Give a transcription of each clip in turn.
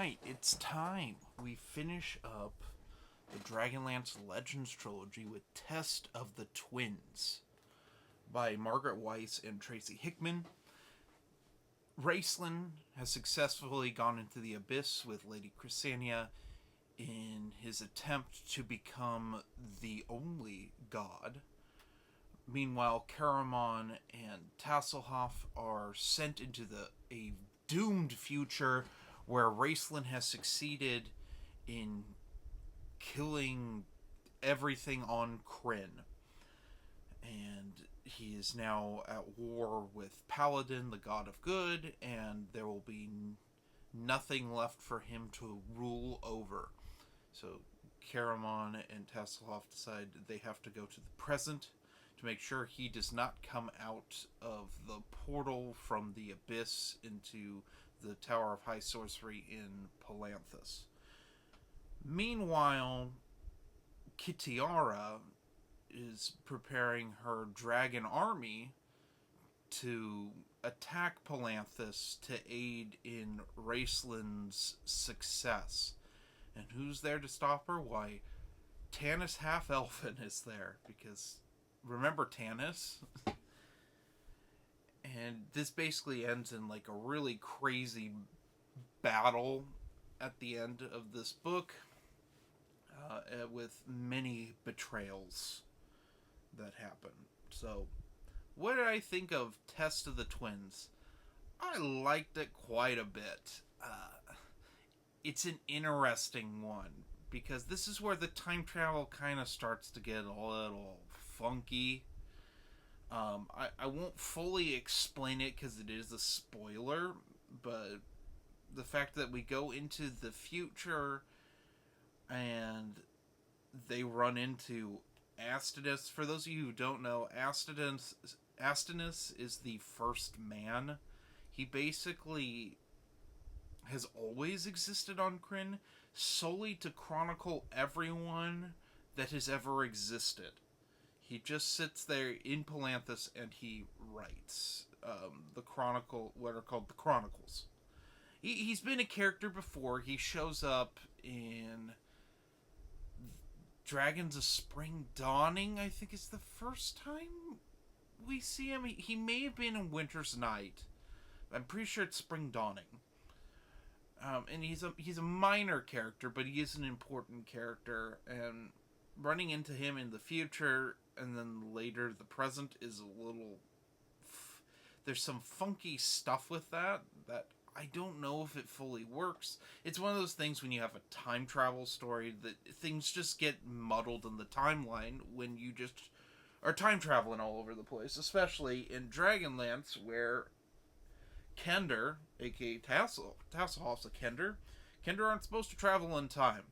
Alright, it's time. We finish up the Dragonlance Legends trilogy with Test of the Twins by Margaret Weiss and Tracy Hickman. Raceland has successfully gone into the abyss with Lady Chrysania in his attempt to become the only god. Meanwhile, Caramon and Tasselhoff are sent into a doomed future where Raceland has succeeded in killing everything on Kryn. And he is now at war with Paladin, the god of good, and there will be nothing left for him to rule over. So Caramon and Tasselhoff decide they have to go to the present to make sure he does not come out of the portal from the abyss into the Tower of High Sorcery in Palanthas. Meanwhile, Kitiara is preparing her dragon army to attack Palanthas to aid in Raceland's success. And who's there to stop her? Why, Tanis Half-Elfen is there, because remember Tanis? And this basically ends in like a really crazy battle at the end of this book, with many betrayals that happen. So, what did I think of Test of the Twins? I liked it quite a bit. It's an interesting one, because this is where the time travel kind of starts to get a little funky. I won't fully explain it because it is a spoiler, but the fact that we go into the future and they run into Astinus. For those of you who don't know, Astinus is the first man. He basically has always existed on Kryn solely to chronicle everyone that has ever existed. He just sits there in Palanthas and he writes what are called the Chronicles. He's been a character before. He shows up in Dragons of Spring Dawning, I think is the first time we see him. He may have been in Winter's Night. I'm pretty sure it's Spring Dawning. And he's a minor character, but he is an important character. And running into him in the future and then later the present is a little... There's some funky stuff with that I don't know if it fully works. It's one of those things when you have a time travel story that things just get muddled in the timeline when you just are time traveling all over the place, especially in Dragonlance where Kender, aka Tasselhoff's a Kender. Kender aren't supposed to travel in time.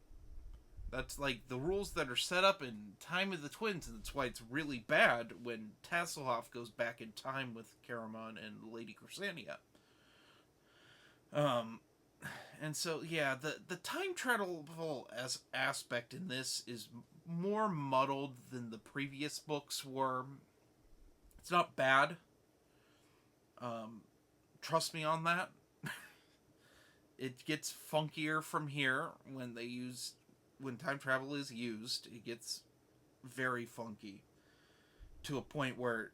That's like the rules that are set up in Time of the Twins, and that's why it's really bad when Tasselhoff goes back in time with Caramon and Lady Chrysania. And so, yeah, the time travel as aspect in this is more muddled than the previous books were. It's not bad. Trust me on that. It gets funkier from here when time travel is used. It gets very funky to a point where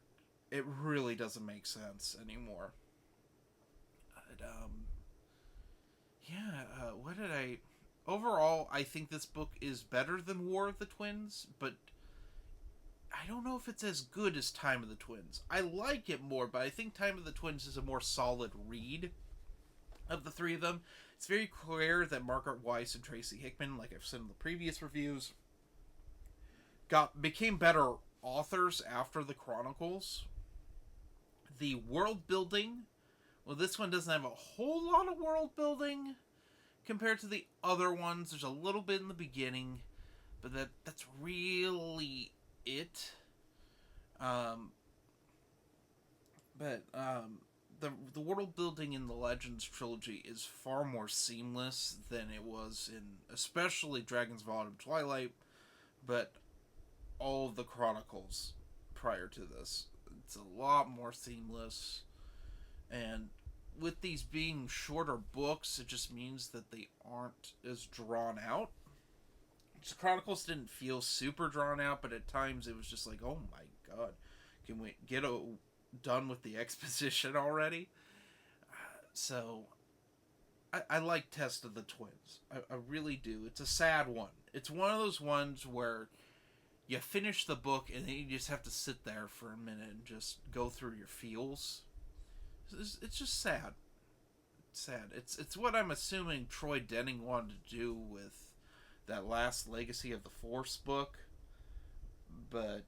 it really doesn't make sense anymore. But, overall, I think this book is better than War of the Twins, but I don't know if it's as good as Time of the Twins. I like it more, but I think Time of the Twins is a more solid read of the three of them. It's very clear that Margaret Weiss and Tracy Hickman, like I've said in the previous reviews, became better authors after the Chronicles. The world building, well, this one doesn't have a whole lot of world building compared to the other ones. There's a little bit in the beginning, but that's really it. The world building in the Legends trilogy is far more seamless than it was in especially Dragons of Autumn Twilight, but all of the Chronicles prior to this. It's a lot more seamless, and with these being shorter books, it just means that they aren't as drawn out. Chronicles didn't feel super drawn out, but at times it was just like, oh my god, can we get done with the exposition already? So, I like Test of the Twins. I really do. It's a sad one. It's one of those ones where you finish the book and then you just have to sit there for a minute and just go through your feels. It's just sad. It's sad. It's what I'm assuming Troy Denning wanted to do with that last Legacy of the Force book, but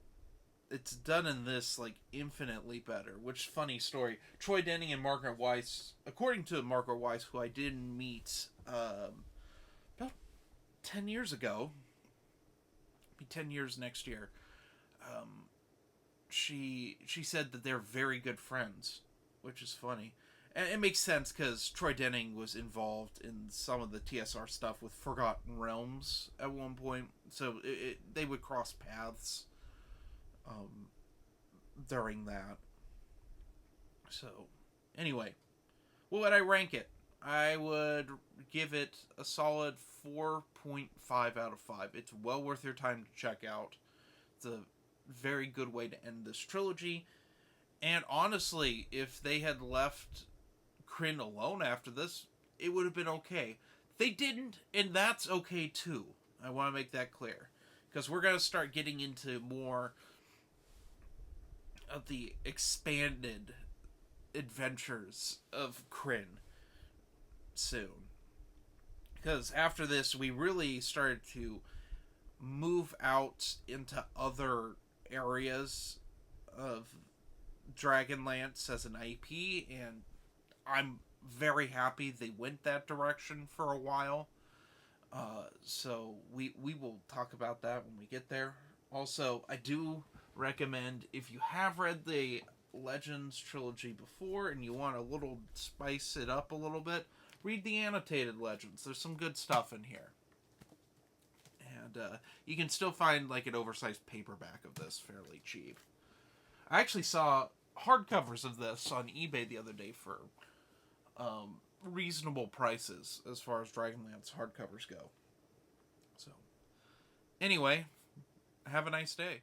it's done in this like infinitely better. Which, funny story, Troy Denning and Margaret Weiss, according to Margaret Weiss, who I did meet about 10 years ago, be 10 years next year, she said that they're very good friends, which is funny. And it makes sense because Troy Denning was involved in some of the TSR stuff with Forgotten Realms at one point, so they would cross paths during that. So, anyway, what would I rank it? I would give it a solid 4.5 out of 5. It's well worth your time to check out. It's a very good way to end this trilogy. And honestly, if they had left Kryn alone after this, it would have been okay. They didn't, and that's okay too. I want to make that clear. Because we're going to start getting into more of the expanded adventures of Kryn soon. Because after this, we really started to move out into other areas of Dragonlance as an IP, and I'm very happy they went that direction for a while. So we will talk about that when we get there. Also, I do recommend, if you have read the Legends trilogy before and you want a little spice it up a little bit, read the annotated Legends. There's some good stuff in here. And you can still find like an oversized paperback of this fairly cheap. I actually saw hardcovers of this on eBay the other day for reasonable prices as far as Dragonlance hardcovers go. So, anyway, have a nice day.